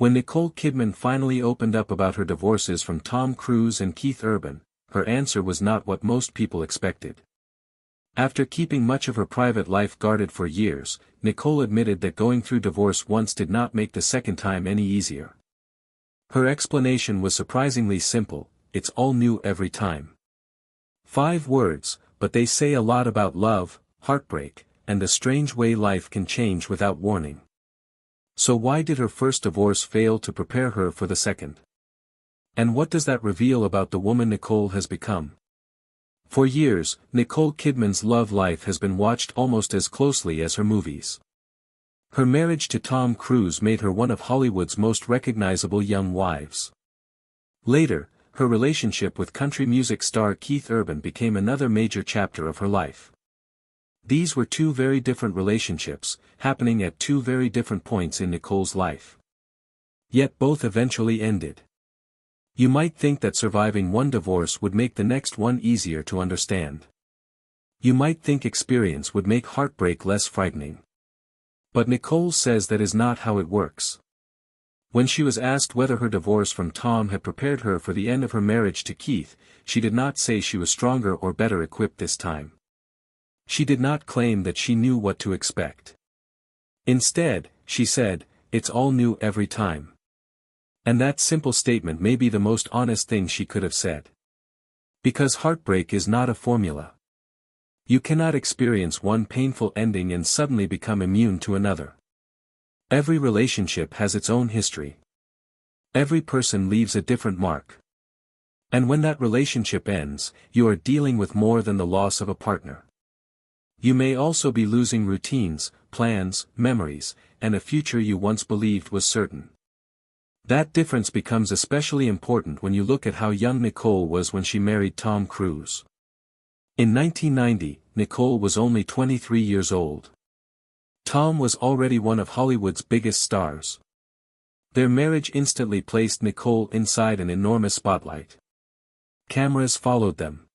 When Nicole Kidman finally opened up about her divorces from Tom Cruise and Keith Urban, her answer was not what most people expected. After keeping much of her private life guarded for years, Nicole admitted that going through divorce once did not make the second time any easier. Her explanation was surprisingly simple: it's all new every time. 5 words, but they say a lot about love, heartbreak, and the strange way life can change without warning. So why did her first divorce fail to prepare her for the second? And what does that reveal about the woman Nicole has become? For years, Nicole Kidman's love life has been watched almost as closely as her movies. Her marriage to Tom Cruise made her one of Hollywood's most recognizable young wives. Later, her relationship with country music star Keith Urban became another major chapter of her life. These were 2 very different relationships, happening at 2 very different points in Nicole's life. Yet both eventually ended. You might think that surviving one divorce would make the next one easier to understand. You might think experience would make heartbreak less frightening. But Nicole says that is not how it works. When she was asked whether her divorce from Tom had prepared her for the end of her marriage to Keith, she did not say she was stronger or better equipped this time. She did not claim that she knew what to expect. Instead, she said, "It's all new every time." And that simple statement may be the most honest thing she could have said. Because heartbreak is not a formula. You cannot experience one painful ending and suddenly become immune to another. Every relationship has its own history. Every person leaves a different mark. And when that relationship ends, you are dealing with more than the loss of a partner. You may also be losing routines, plans, memories, and a future you once believed was certain. That difference becomes especially important when you look at how young Nicole was when she married Tom Cruise. In 1990, Nicole was only 23 years old. Tom was already one of Hollywood's biggest stars. Their marriage instantly placed Nicole inside an enormous spotlight. Cameras followed them.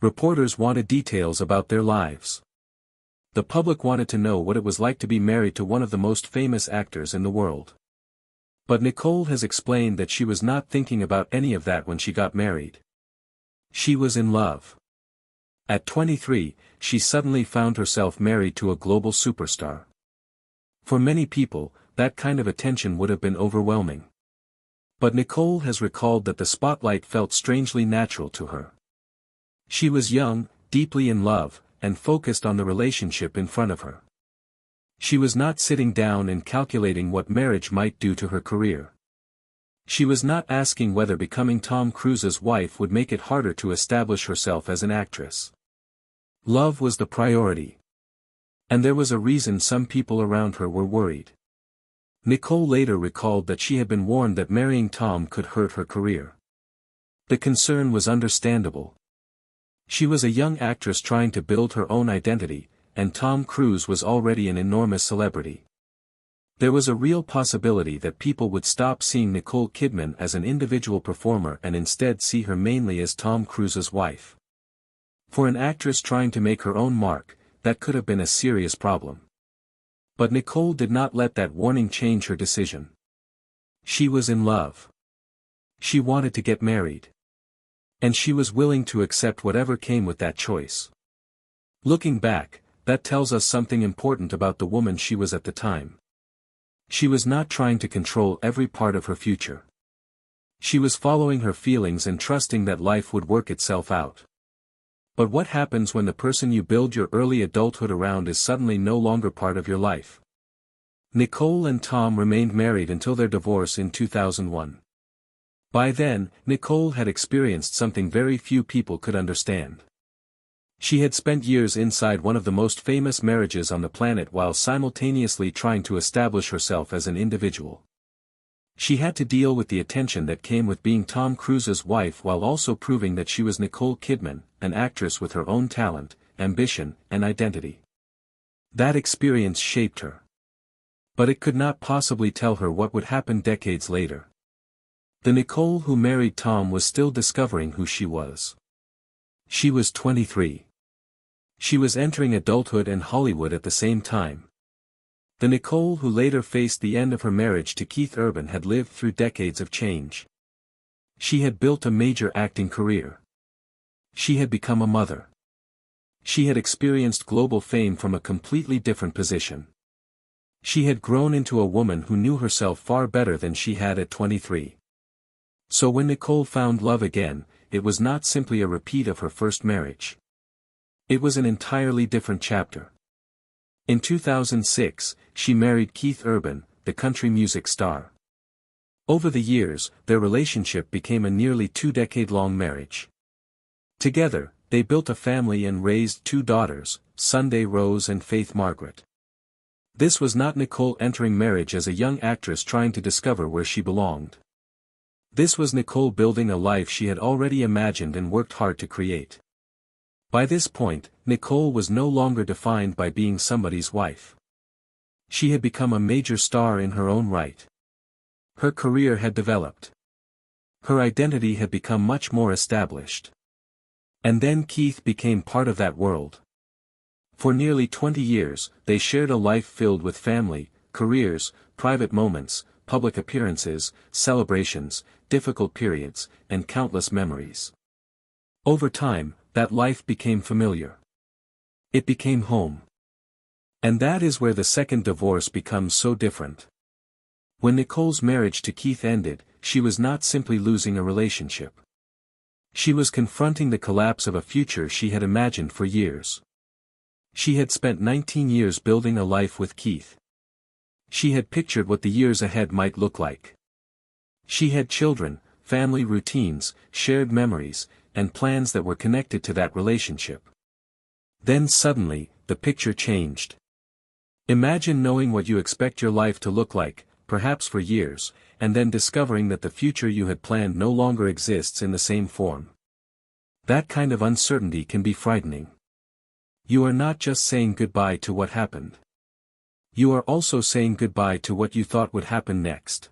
Reporters wanted details about their lives. The public wanted to know what it was like to be married to one of the most famous actors in the world. But Nicole has explained that she was not thinking about any of that when she got married. She was in love. At 23, she suddenly found herself married to a global superstar. For many people, that kind of attention would have been overwhelming. But Nicole has recalled that the spotlight felt strangely natural to her. She was young, deeply in love, and focused on the relationship in front of her. She was not sitting down and calculating what marriage might do to her career. She was not asking whether becoming Tom Cruise's wife would make it harder to establish herself as an actress. Love was the priority. And there was a reason some people around her were worried. Nicole later recalled that she had been warned that marrying Tom could hurt her career. The concern was understandable. She was a young actress trying to build her own identity, and Tom Cruise was already an enormous celebrity. There was a real possibility that people would stop seeing Nicole Kidman as an individual performer and instead see her mainly as Tom Cruise's wife. For an actress trying to make her own mark, that could have been a serious problem. But Nicole did not let that warning change her decision. She was in love. She wanted to get married. And she was willing to accept whatever came with that choice. Looking back, that tells us something important about the woman she was at the time. She was not trying to control every part of her future. She was following her feelings and trusting that life would work itself out. But what happens when the person you build your early adulthood around is suddenly no longer part of your life? Nicole and Tom remained married until their divorce in 2001. By then, Nicole had experienced something very few people could understand. She had spent years inside one of the most famous marriages on the planet while simultaneously trying to establish herself as an individual. She had to deal with the attention that came with being Tom Cruise's wife while also proving that she was Nicole Kidman, an actress with her own talent, ambition, and identity. That experience shaped her. But it could not possibly tell her what would happen decades later. The Nicole who married Tom was still discovering who she was. She was 23. She was entering adulthood and Hollywood at the same time. The Nicole who later faced the end of her marriage to Keith Urban had lived through decades of change. She had built a major acting career. She had become a mother. She had experienced global fame from a completely different position. She had grown into a woman who knew herself far better than she had at 23. So when Nicole found love again, it was not simply a repeat of her first marriage. It was an entirely different chapter. In 2006, she married Keith Urban, the country music star. Over the years, their relationship became a nearly 2-decade-long marriage. Together, they built a family and raised 2 daughters, Sunday Rose and Faith Margaret. This was not Nicole entering marriage as a young actress trying to discover where she belonged. This was Nicole building a life she had already imagined and worked hard to create. By this point, Nicole was no longer defined by being somebody's wife. She had become a major star in her own right. Her career had developed. Her identity had become much more established. And then Keith became part of that world. For nearly 20 years, they shared a life filled with family, careers, private moments, public appearances, celebrations, difficult periods, and countless memories. Over time, that life became familiar. It became home. And that is where the second divorce becomes so different. When Nicole's marriage to Keith ended, she was not simply losing a relationship. She was confronting the collapse of a future she had imagined for years. She had spent 19 years building a life with Keith. She had pictured what the years ahead might look like. She had children, family routines, shared memories, and plans that were connected to that relationship. Then suddenly, the picture changed. Imagine knowing what you expect your life to look like, perhaps for years, and then discovering that the future you had planned no longer exists in the same form. That kind of uncertainty can be frightening. You are not just saying goodbye to what happened. You are also saying goodbye to what you thought would happen next.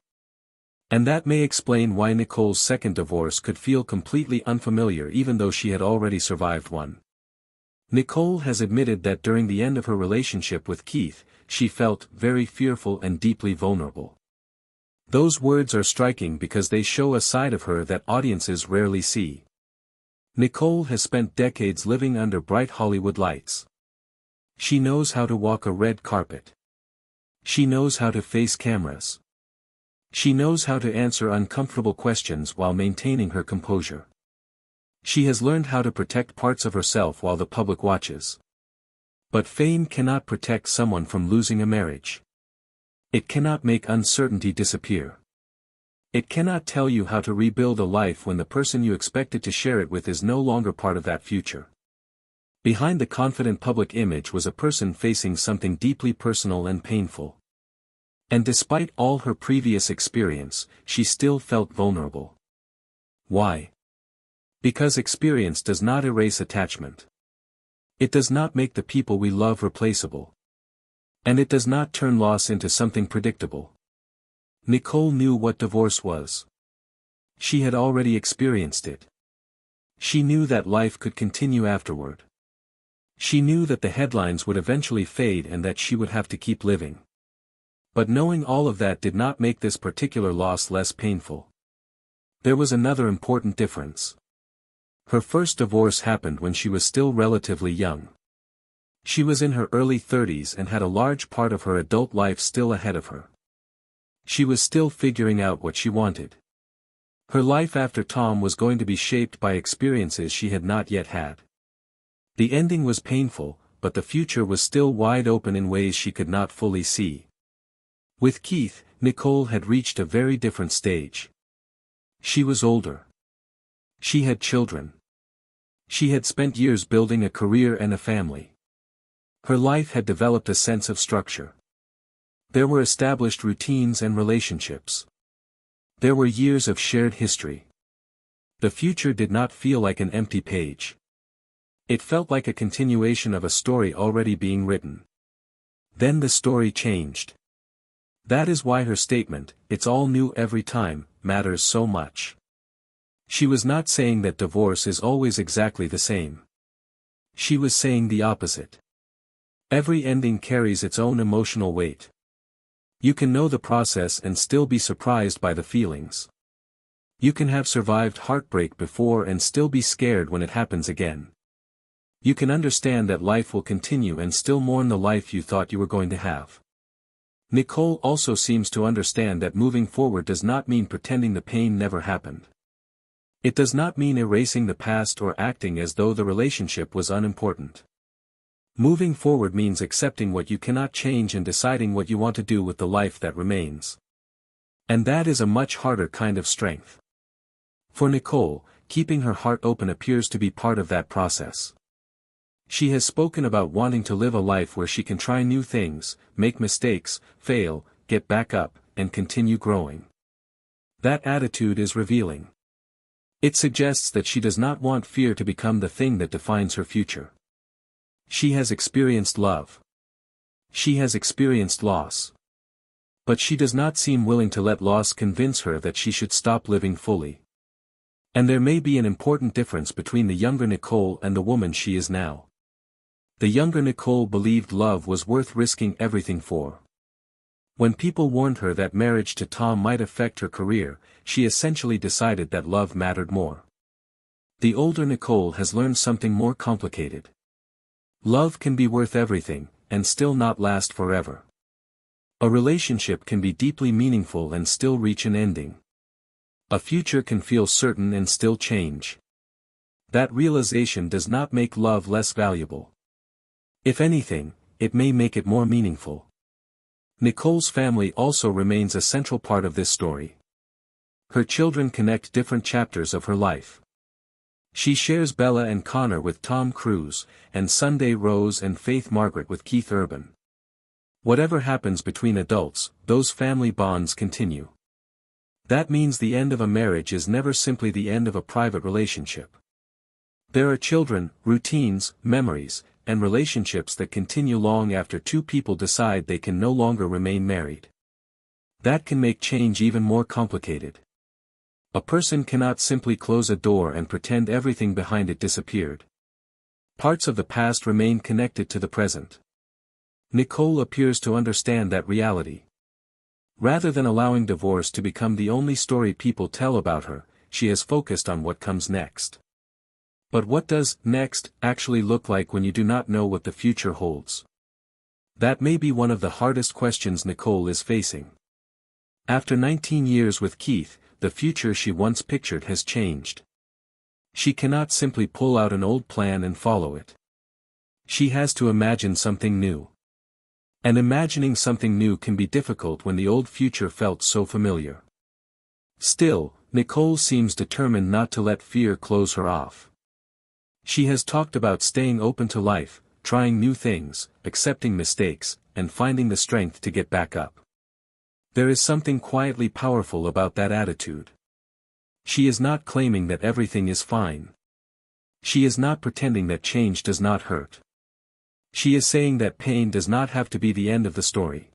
And that may explain why Nicole's second divorce could feel completely unfamiliar even though she had already survived one. Nicole has admitted that during the end of her relationship with Keith, she felt very fearful and deeply vulnerable. Those words are striking because they show a side of her that audiences rarely see. Nicole has spent decades living under bright Hollywood lights. She knows how to walk a red carpet. She knows how to face cameras. She knows how to answer uncomfortable questions while maintaining her composure. She has learned how to protect parts of herself while the public watches. But fame cannot protect someone from losing a marriage. It cannot make uncertainty disappear. It cannot tell you how to rebuild a life when the person you expected to share it with is no longer part of that future. Behind the confident public image was a person facing something deeply personal and painful. And despite all her previous experience, she still felt vulnerable. Why? Because experience does not erase attachment. It does not make the people we love replaceable. And it does not turn loss into something predictable. Nicole knew what divorce was. She had already experienced it. She knew that life could continue afterward. She knew that the headlines would eventually fade and that she would have to keep living. But knowing all of that did not make this particular loss less painful. There was another important difference. Her first divorce happened when she was still relatively young. She was in her early 30s and had a large part of her adult life still ahead of her. She was still figuring out what she wanted. Her life after Tom was going to be shaped by experiences she had not yet had. The ending was painful, but the future was still wide open in ways she could not fully see. With Keith, Nicole had reached a very different stage. She was older. She had children. She had spent years building a career and a family. Her life had developed a sense of structure. There were established routines and relationships. There were years of shared history. The future did not feel like an empty page. It felt like a continuation of a story already being written. Then the story changed. That is why her statement, "It's all new every time," matters so much. She was not saying that divorce is always exactly the same. She was saying the opposite. Every ending carries its own emotional weight. You can know the process and still be surprised by the feelings. You can have survived heartbreak before and still be scared when it happens again. You can understand that life will continue and still mourn the life you thought you were going to have. Nicole also seems to understand that moving forward does not mean pretending the pain never happened. It does not mean erasing the past or acting as though the relationship was unimportant. Moving forward means accepting what you cannot change and deciding what you want to do with the life that remains. And that is a much harder kind of strength. For Nicole, keeping her heart open appears to be part of that process. She has spoken about wanting to live a life where she can try new things, make mistakes, fail, get back up, and continue growing. That attitude is revealing. It suggests that she does not want fear to become the thing that defines her future. She has experienced love. She has experienced loss. But she does not seem willing to let loss convince her that she should stop living fully. And there may be an important difference between the younger Nicole and the woman she is now. The younger Nicole believed love was worth risking everything for. When people warned her that marriage to Tom might affect her career, she essentially decided that love mattered more. The older Nicole has learned something more complicated. Love can be worth everything, and still not last forever. A relationship can be deeply meaningful and still reach an ending. A future can feel certain and still change. That realization does not make love less valuable. If anything, it may make it more meaningful. Nicole's family also remains a central part of this story. Her children connect different chapters of her life. She shares Bella and Connor with Tom Cruise, and Sunday Rose and Faith Margaret with Keith Urban. Whatever happens between adults, those family bonds continue. That means the end of a marriage is never simply the end of a private relationship. There are children, routines, memories, and relationships that continue long after two people decide they can no longer remain married. That can make change even more complicated. A person cannot simply close a door and pretend everything behind it disappeared. Parts of the past remain connected to the present. Nicole appears to understand that reality. Rather than allowing divorce to become the only story people tell about her, she has focused on what comes next. But what does next actually look like when you do not know what the future holds? That may be one of the hardest questions Nicole is facing. After 19 years with Keith, the future she once pictured has changed. She cannot simply pull out an old plan and follow it. She has to imagine something new. And imagining something new can be difficult when the old future felt so familiar. Still, Nicole seems determined not to let fear close her off. She has talked about staying open to life, trying new things, accepting mistakes, and finding the strength to get back up. There is something quietly powerful about that attitude. She is not claiming that everything is fine. She is not pretending that change does not hurt. She is saying that pain does not have to be the end of the story.